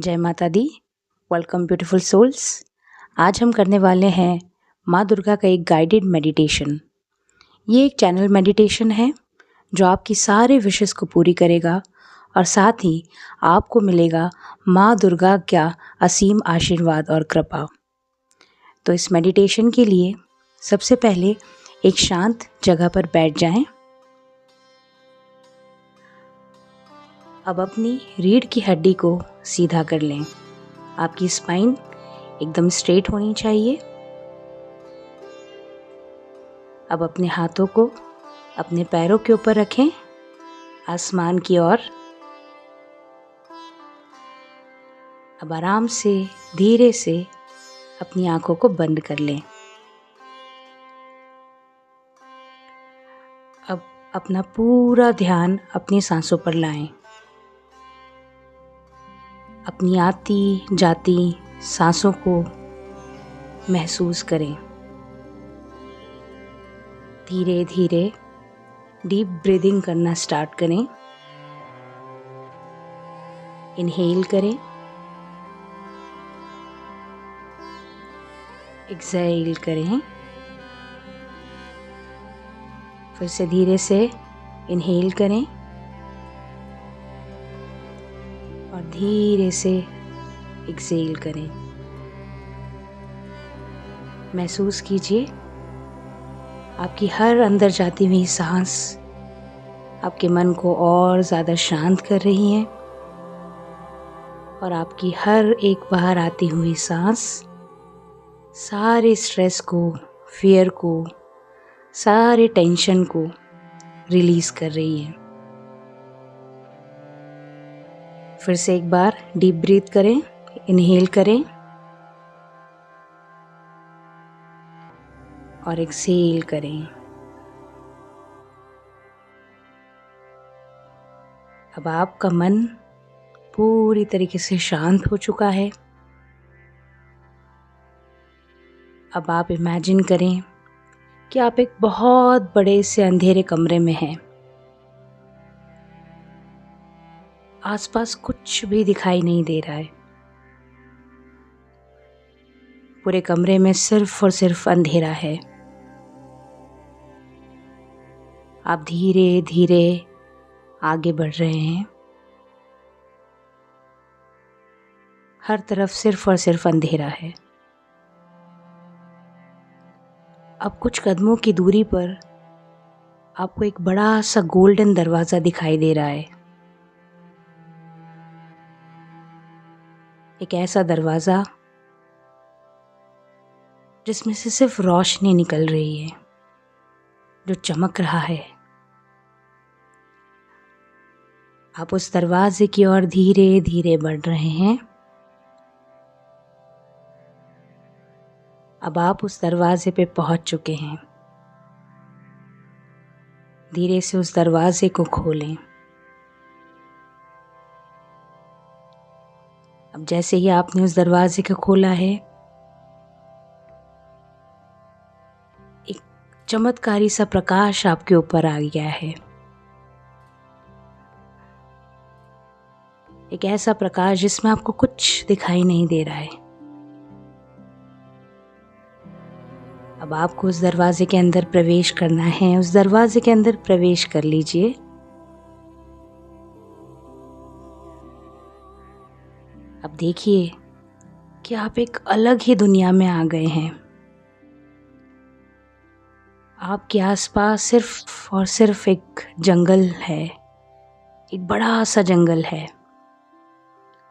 जय माता दी। Welcome beautiful souls. आज हम करने वाले हैं माँ दुर्गा का एक गाइडेड मेडिटेशन। ये एक चैनल मेडिटेशन है जो आपकी सारे विशेस को पूरी करेगा और साथ ही आपको मिलेगा माँ दुर्गा का असीम आशीर्वाद और कृपा। तो इस मेडिटेशन के लिए सबसे पहले एक शांत जगह पर बैठ जाएं। अब अपनी रीढ़ की हड्डी को सीधा कर लें। आपकी स्पाइन एकदम स्ट्रेट होनी चाहिए। अब अपने हाथों को अपने पैरों के ऊपर रखें, आसमान की ओर। अब आराम से धीरे से अपनी आंखों को बंद कर लें। अब अपना पूरा ध्यान अपनी सांसों पर लाएं। अपनी आती जाती सांसों को महसूस करें। धीरे धीरे डीप ब्रीदिंग करना स्टार्ट करें। इनहेल करें, एक्सहेल करें। फिर से धीरे से इनहेल करें और धीरे से एक्सहेल करें। महसूस कीजिए आपकी हर अंदर जाती हुई सांस आपके मन को और ज़्यादा शांत कर रही है और आपकी हर एक बाहर आती हुई सांस सारे स्ट्रेस को, फियर को, सारे टेंशन को रिलीज़ कर रही है। फिर से एक बार डीप ब्रीथ करें, इनहेल करें और एक्सहेल करें। अब आपका मन पूरी तरीके से शांत हो चुका है। अब आप इमेजिन करें कि आप एक बहुत बड़े से अंधेरे कमरे में हैं। आसपास कुछ भी दिखाई नहीं दे रहा है। पूरे कमरे में सिर्फ और सिर्फ अंधेरा है। आप धीरे धीरे आगे बढ़ रहे हैं। हर तरफ सिर्फ और सिर्फ अंधेरा है। अब कुछ कदमों की दूरी पर आपको एक बड़ा सा गोल्डन दरवाज़ा दिखाई दे रहा है। एक ऐसा दरवाज़ा जिसमें से सिर्फ रोशनी निकल रही है, जो चमक रहा है। आप उस दरवाजे की ओर धीरे धीरे बढ़ रहे हैं। अब आप उस दरवाजे पे पहुंच चुके हैं। धीरे से उस दरवाजे को खोलें। अब जैसे ही आपने उस दरवाजे को खोला है, एक चमत्कारी सा प्रकाश आपके ऊपर आ गया है। एक ऐसा प्रकाश जिसमें आपको कुछ दिखाई नहीं दे रहा है। अब आपको उस दरवाजे के अंदर प्रवेश करना है। उस दरवाजे के अंदर प्रवेश कर लीजिए। अब देखिए कि आप एक अलग ही दुनिया में आ गए हैं। आपके आसपास सिर्फ और सिर्फ एक जंगल है, एक बड़ा सा जंगल है।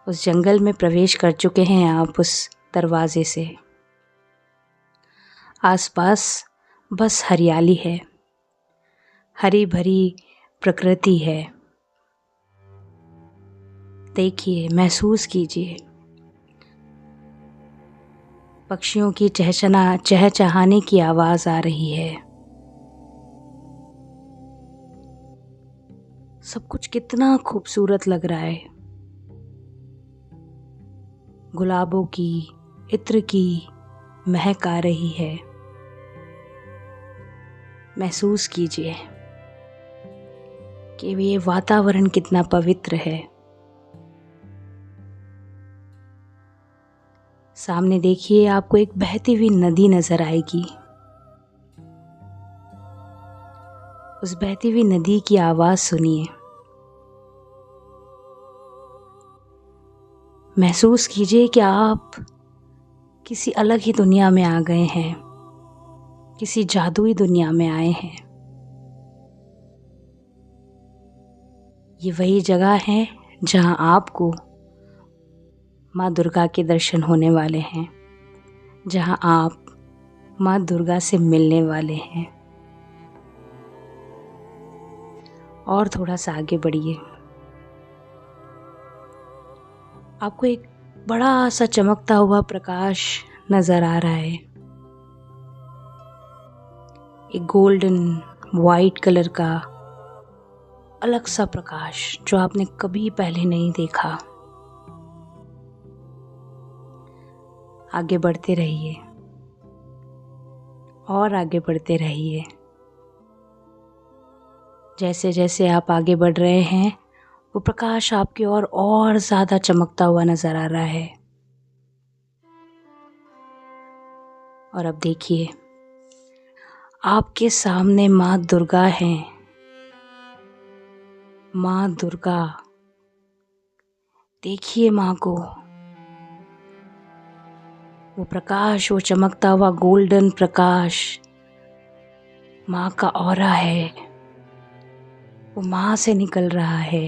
उस जंगल में प्रवेश कर चुके हैं आप उस दरवाजे से। आसपास बस हरियाली है, हरी भरी प्रकृति है। देखिए, महसूस कीजिए पक्षियों की चहचहाने की आवाज आ रही है। सब कुछ कितना खूबसूरत लग रहा है। गुलाबों की, इत्र की महक आ रही है। महसूस कीजिए कि ये वातावरण कितना पवित्र है। सामने देखिए, आपको एक बहती हुई नदी नजर आएगी। उस बहती हुई नदी की आवाज सुनिए। महसूस कीजिए कि आप किसी अलग ही दुनिया में आ गए हैं, किसी जादुई दुनिया में आए हैं। ये वही जगह है जहां आपको माँ दुर्गा के दर्शन होने वाले हैं, जहां आप माँ दुर्गा से मिलने वाले हैं। और थोड़ा सा आगे बढ़िए। आपको एक बड़ा सा चमकता हुआ प्रकाश नजर आ रहा है, एक गोल्डन वाइट कलर का अलग सा प्रकाश जो आपने कभी पहले नहीं देखा। आगे बढ़ते रहिए और आगे बढ़ते रहिए। जैसे जैसे आप आगे बढ़ रहे हैं, वो प्रकाश आपकी ओर और ज़्यादा चमकता हुआ नजर आ रहा है। और अब देखिए, आपके सामने माँ दुर्गा हैं। माँ दुर्गा, देखिए माँ को। वो प्रकाश, वो चमकता हुआ गोल्डन प्रकाश माँ का ऑरा है, वो माँ से निकल रहा है।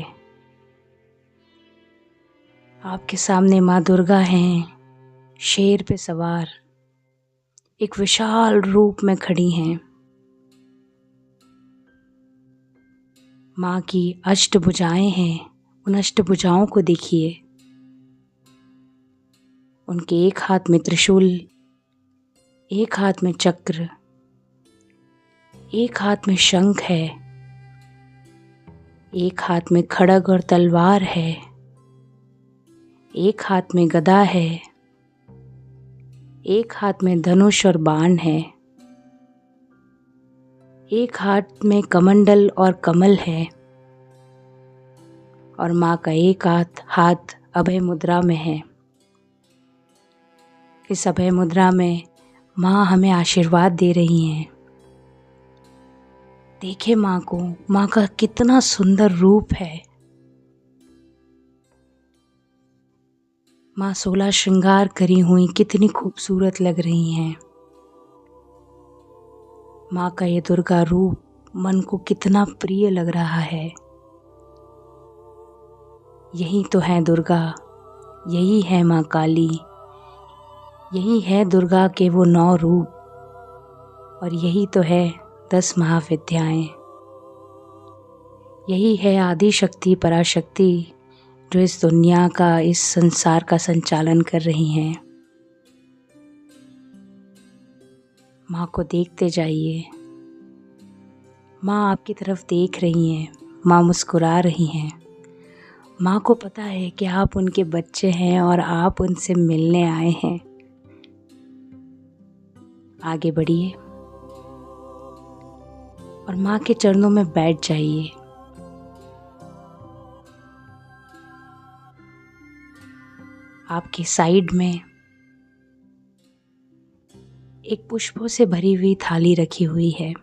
आपके सामने माँ दुर्गा हैं, शेर पे सवार, एक विशाल रूप में खड़ी हैं। माँ की अष्टभुजाएं हैं, उन अष्टभुजाओं को देखिए। उनके एक हाथ में त्रिशूल, एक हाथ में चक्र, एक हाथ में शंख है, एक हाथ में खड्ग और तलवार है, एक हाथ में गदा है, एक हाथ में धनुष और बाण है, एक हाथ में कमंडल और कमल है, और माँ का एक हाथ अभय मुद्रा में है। इस अभय मुद्रा में माँ हमें आशीर्वाद दे रही हैं। देखे माँ को, माँ का कितना सुंदर रूप है। माँ 16 श्रृंगार करी हुई कितनी खूबसूरत लग रही हैं। माँ का ये दुर्गा रूप मन को कितना प्रिय लग रहा है। यही तो है दुर्गा, यही है माँ काली, यही है दुर्गा के वो 9 रूप, और यही तो है 10 महाविद्याएं। यही है आदि शक्ति पराशक्ति जो इस दुनिया का, इस संसार का संचालन कर रही हैं। माँ को देखते जाइए। माँ आपकी तरफ देख रही हैं, माँ मुस्कुरा रही हैं। माँ को पता है कि आप उनके बच्चे हैं और आप उनसे मिलने आए हैं। आगे बढ़िए और माँ के चरणों में बैठ जाइए। आपकी साइड में एक पुष्पों से भरी हुई थाली रखी हुई है,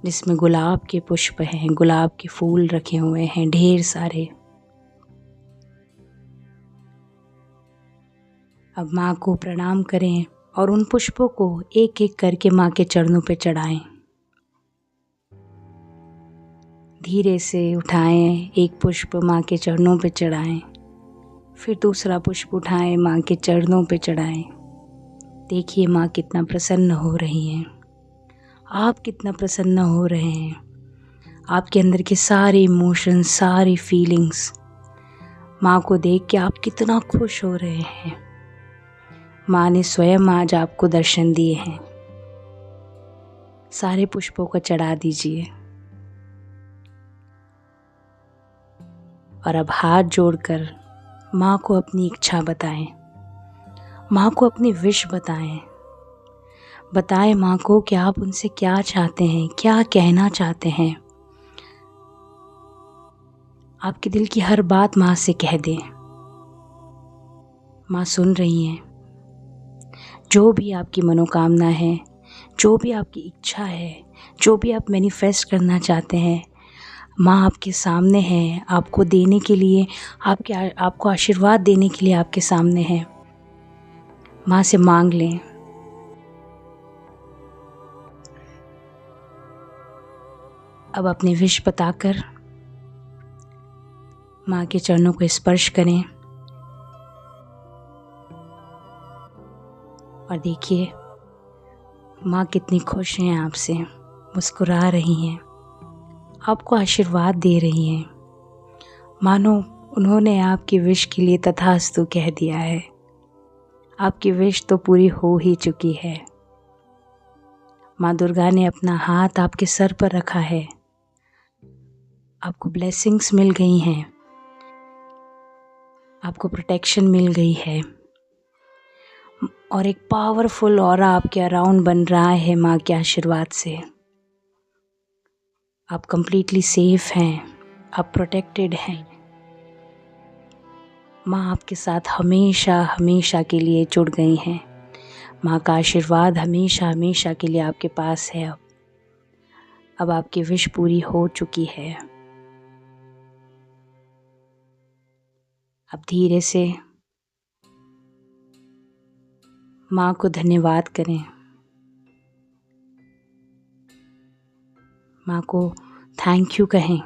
जिसमें गुलाब के पुष्प हैं, गुलाब के फूल रखे हुए हैं ढेर सारे। अब माँ को प्रणाम करें और उन पुष्पों को एक एक करके माँ के चरणों पे चढ़ाएं। धीरे से उठाएं, एक पुष्प माँ के चरणों पे चढ़ाएं, फिर दूसरा पुष्प उठाएं, माँ के चरणों पे चढ़ाएं। देखिए माँ कितना प्रसन्न हो रही हैं, आप कितना प्रसन्न हो रहे हैं। आपके अंदर के सारे इमोशंस, सारी फीलिंग्स, माँ को देख के आप कितना खुश हो रहे हैं। माँ ने स्वयं आज आपको दर्शन दिए हैं। सारे पुष्पों को चढ़ा दीजिए और अब हाथ जोड़कर माँ को अपनी इच्छा बताएं, माँ को अपनी विश बताएं। बताएं माँ को कि आप उनसे क्या चाहते हैं, क्या कहना चाहते हैं। आपके दिल की हर बात माँ से कह दें। माँ सुन रही हैं, जो भी आपकी मनोकामना है, जो भी आपकी इच्छा है, जो भी आप मैनिफेस्ट करना चाहते हैं, माँ आपके सामने है, आपको देने के लिए, आपको आशीर्वाद देने के लिए आपके सामने है। माँ से मांग लें। अब अपनी विश बताकर माँ के चरणों को स्पर्श करें और देखिए माँ कितनी खुश हैं आपसे, मुस्कुरा रही हैं, आपको आशीर्वाद दे रही हैं, मानो उन्होंने आपकी विश के लिए तथास्तु कह दिया है। आपकी विश तो पूरी हो ही चुकी है। माँ दुर्गा ने अपना हाथ आपके सर पर रखा है, आपको ब्लेसिंग्स मिल गई हैं, आपको प्रोटेक्शन मिल गई है और एक पावरफुल ऑरा आपके अराउंड बन रहा है माँ के आशीर्वाद से। आप कंप्लीटली सेफ हैं, आप प्रोटेक्टेड हैं। माँ आपके साथ हमेशा हमेशा के लिए जुड़ गई हैं। माँ का आशीर्वाद हमेशा हमेशा के लिए आपके पास है। अब आपकी विश पूरी हो चुकी है। अब धीरे से माँ को धन्यवाद करें, माँ को थैंक यू कहें।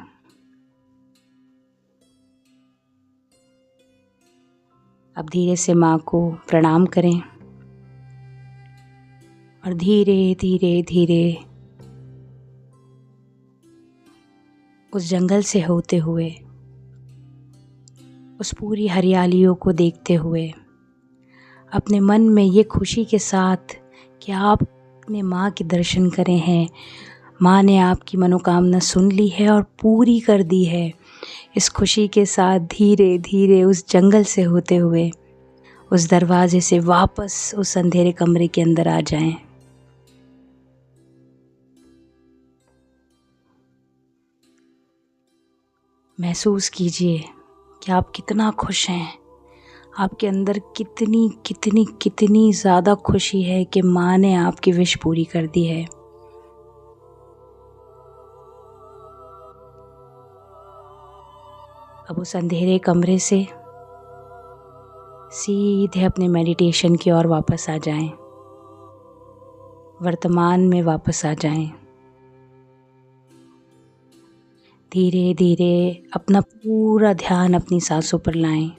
अब धीरे से माँ को प्रणाम करें और धीरे धीरे धीरे उस जंगल से होते हुए, उस पूरी हरियालियों को देखते हुए, अपने मन में ये खुशी के साथ कि आपने माँ के दर्शन करे हैं, माँ ने आपकी मनोकामना सुन ली है और पूरी कर दी है, इस खुशी के साथ धीरे धीरे उस जंगल से होते हुए उस दरवाजे से वापस उस अंधेरे कमरे के अंदर आ जाएं। महसूस कीजिए कि आप कितना खुश हैं, आपके अंदर कितनी कितनी कितनी ज़्यादा खुशी है कि माँ ने आपकी विश पूरी कर दी है। अब उस अंधेरे कमरे से सीधे अपने मेडिटेशन की ओर वापस आ जाएं, वर्तमान में वापस आ जाएं। धीरे धीरे अपना पूरा ध्यान अपनी सांसों पर लाएं,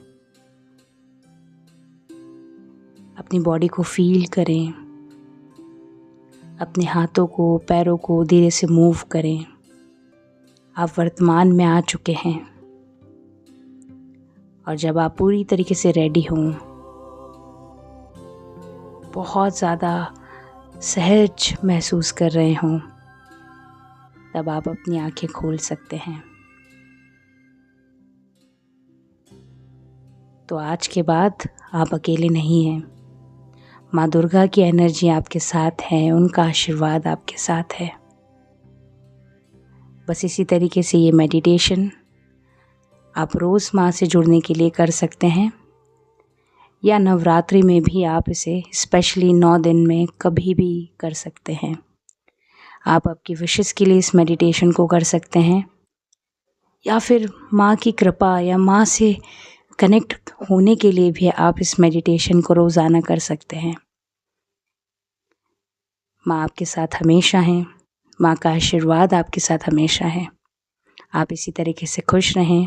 अपनी बॉडी को फील करें, अपने हाथों को पैरों को धीरे से मूव करें। आप वर्तमान में आ चुके हैं और जब आप पूरी तरीके से रेडी हों, बहुत ज़्यादा सहज महसूस कर रहे हों, तब आप अपनी आंखें खोल सकते हैं। तो आज के बाद आप अकेले नहीं हैं। माँ दुर्गा की एनर्जी आपके साथ है, उनका आशीर्वाद आपके साथ है। बस इसी तरीके से ये मेडिटेशन आप रोज़ माँ से जुड़ने के लिए कर सकते हैं, या नवरात्रि में भी आप इसे स्पेशली 9 दिन में कभी भी कर सकते हैं। आप आपकी विशेस के लिए इस मेडिटेशन को कर सकते हैं, या फिर माँ की कृपा या माँ से कनेक्ट होने के लिए भी आप इस मेडिटेशन को रोज़ाना कर सकते हैं। माँ आपके साथ हमेशा हैं, माँ का आशीर्वाद आपके साथ हमेशा है। आप इसी तरीके से खुश रहें।